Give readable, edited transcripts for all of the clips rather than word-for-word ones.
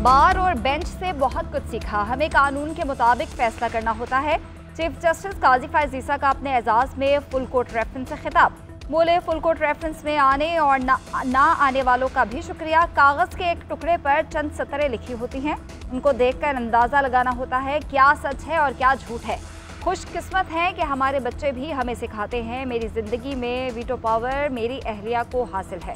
बार और बेंच से बहुत कुछ सीखा, हमें कानून के मुताबिक फैसला करना होता है। चीफ जस्टिस काजी फायज़ ईसा का अपने एजाज़ में फुल कोर्ट रेफरेंस से खिताब। बोले, फुल कोर्ट रेफरेंस में आने और ना आने वालों का भी शुक्रिया। कागज़ के एक टुकड़े पर चंद सतरें लिखी होती हैं, उनको देखकर अंदाज़ा लगाना होता है क्या सच है और क्या झूठ है। खुशकिस्मत हैं कि हमारे बच्चे भी हमें सिखाते हैं। मेरी ज़िंदगी में वीटो पावर मेरी अहलिया को हासिल है।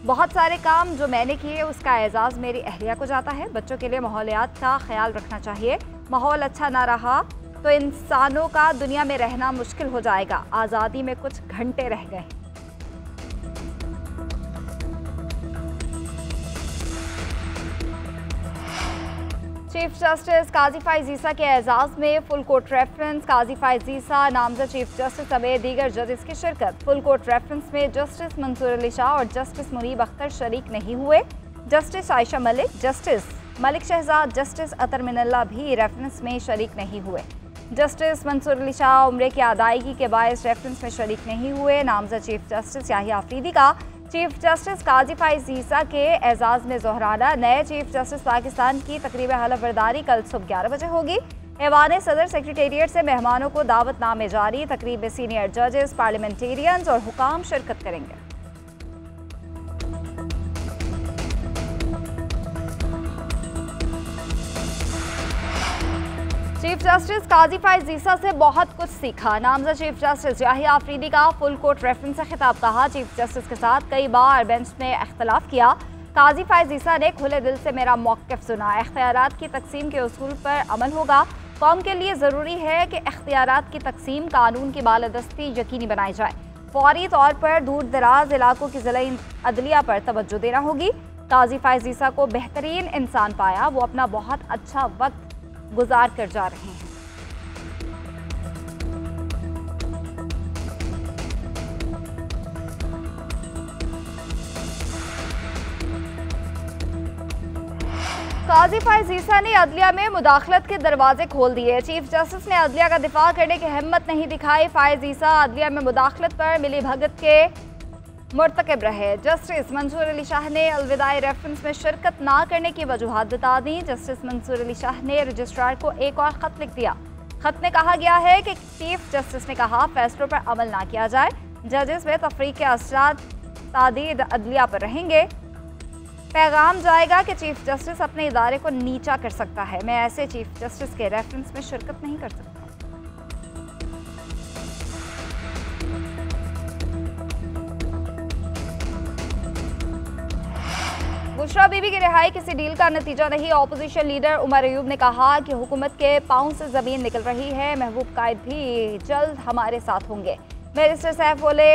बहुत सारे काम जो मैंने किए उसका एजाज़ मेरी अहलिया को जाता है। बच्चों के लिए माहौलियात का ख्याल रखना चाहिए। माहौल अच्छा ना रहा तो इंसानों का दुनिया में रहना मुश्किल हो जाएगा। आज़ादी में कुछ घंटे रह गए। चीफ जस्टिस काजी फायज़ ईसा के एजाज़ में full court reference. Qazi Faez Isa नामजद चीफ जस्टिस समेत दीगर जजेस की शिरकत। फुल कोर्ट रेफरेंस में जस्टिस मंसूर अली शाह और जस्टिस मुनीब अख्तर शरीक नहीं हुए। Justice Ayesha Malik, justice Malik Shahzad, justice Athar Minallah भी रेफरेंस में शरीक नहीं हुए। जस्टिस मंसूर अली शाह उम्रे की अदायगी के बायस रेफरेंस में शरीक नहीं हुए। नामजद चीफ जस्टिस याहिया अफरीदी का चीफ जस्टिस काजी फायज़ ईसा के एजाज़ में जोहराना। नए चीफ जस्टिस पाकिस्तान की तकरीब हलफ बर्दारी कल सुबह 11 बजे होगी। ऐवान सदर सेक्रेटेरिएट से मेहमानों को दावतनामे जारी। तकरीब में सीनियर जजेस, पार्लियामेंटेरियंस और हुकाम शिरकत करेंगे। चीफ जस्टिस काजी फायज़ ईसा से बहुत कुछ सीखा। नामजद चीफ जस्टिस याहिया अफरीदी का फुल कोर्ट रेफरेंस से खिताब। कहा, चीफ जस्टिस के साथ कई बार बेंच में इख्तलाफ किया। काजी फायज़ ईसा ने खुले दिल से मेरा मौक़िफ़ सुना। इख्तियारात की तकसीम के उसूल पर अमल होगा। कौम के लिए ज़रूरी है कि इख्तियारात की तकसीम कानून की बालादस्ती यकीनी बनाई जाए। फौरी तौर पर दूर दराज इलाकों की ज़िला अदलिया पर तवज्जो देना होगी। काजी फायज़ ईसा को बेहतरीन इंसान पाया। वो अपना बहुत अच्छा वक्त गुजार कर जा रहे हैं। काजी फायज़ ईसा ने अदलिया में मुदाखलत के दरवाजे खोल दिए। चीफ जस्टिस ने अदलिया का दिफा करने की हिम्मत नहीं दिखाई। फायज़ ईसा अदलिया में मुदाखलत पर मिली भगत के मुर्तकब रहे। जस्टिस मंसूर अली शाह ने अलविदाई रेफरेंस में शिरकत ना करने की वजूहात बता दी। जस्टिस मंसूर अली शाह ने रजिस्ट्रार को एक और ख़त लिख दिया। ख़त में कहा गया है कि चीफ जस्टिस ने कहा फैसलों पर अमल ना किया जाए। जजेस में तफरीक के असरात तादीद अदलिया पर रहेंगे। पैगाम जाएगा कि चीफ जस्टिस अपने इदारे को नीचा कर सकता है। मैं ऐसे चीफ जस्टिस के रेफरेंस में शिरकत नहीं कर सकता। बुशरा बीबी की रिहाई किसी डील का नतीजा नहीं। ऑपोजिशन लीडर उमर अयूब ने कहा कि हुकूमत के पांव से जमीन निकल रही है। महबूब कायद भी जल्द हमारे साथ होंगे। बैरिस्टर सैफ बोले,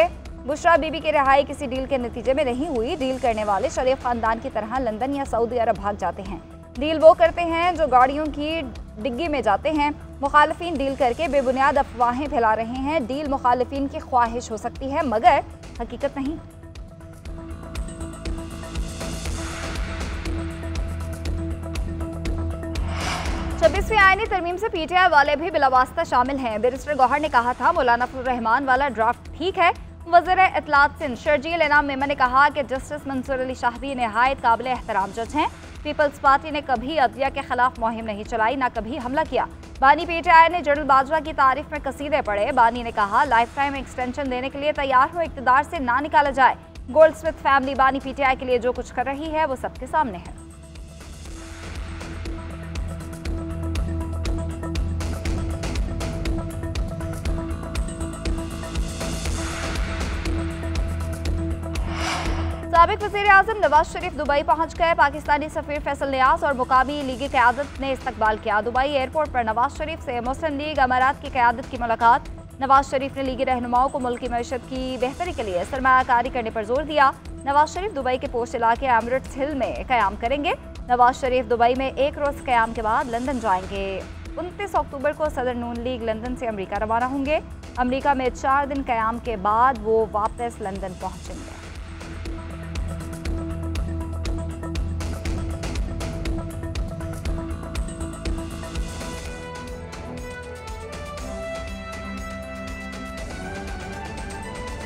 बुशरा बीबी की रिहाई किसी डील के नतीजे में नहीं हुई। डील करने वाले शरीफ खानदान की तरह लंदन या सऊदी अरब भाग जाते हैं। डील वो करते हैं जो गाड़ियों की डिग्गी में जाते हैं। मुखालिफिन डील करके बेबुनियाद अफवाहें फैला रहे हैं। डील मुखालिफिन की ख्वाहिश हो सकती है मगर हकीकत नहीं। छब्बीसवीं आईनी तरमीम से पीटीआई वाले भी बिलावास्ता शामिल हैं। बैरिस्टर गौहर ने कहा था मौलाना फजल रहमान वाला ड्राफ्ट ठीक है। वज़ीर इत्तलात सिंध शर्जील इनाम मेमन ने कहा कि जस्टिस मंसूर अली शाह भी नहायत काबिल एहतराम जज हैं। पीपल्स पार्टी ने कभी अदलिया के खिलाफ मुहिम नहीं चलाई, ना कभी हमला किया। बानी पीटीआई ने जनरल बाजवा की तारीफ में कसीदे पढ़े। बानी ने कहा लाइफ टाइम एक्सटेंशन देने के लिए तैयार हो, इक़्तिदार से ना निकाला जाए। गोल्ड स्मिथ फैमिली बानी पीटीआई के लिए जो कुछ कर रही है वो सबके सामने है। साबिक वज़ीर आज़म नवाज शरीफ दुबई पहुंच गए। पाकिस्तानी सफीर फैसल नियाज और मुकामी लीगी क़यादत ने इस्तकबाल किया। दुबई एयरपोर्ट पर नवाज शरीफ से मुस्लिम लीग अमारात की क़यादत की मुलाकात। नवाज शरीफ ने लीगी रहनुमाओं को मुल्क की मईशत की बेहतरी के लिए सरमायाकारी करने पर जोर दिया। नवाज शरीफ दुबई के पोस्ट इलाके एमिरेट्स हिल में क़याम करेंगे। नवाज शरीफ दुबई में एक रोज़ क़याम के बाद लंदन जाएंगे। 29 अक्टूबर को सदर नून लीग लंदन से अमरीका रवाना होंगे। अमरीका में 4 दिन क़याम के बाद वो वापस लंदन पहुँचेंगे।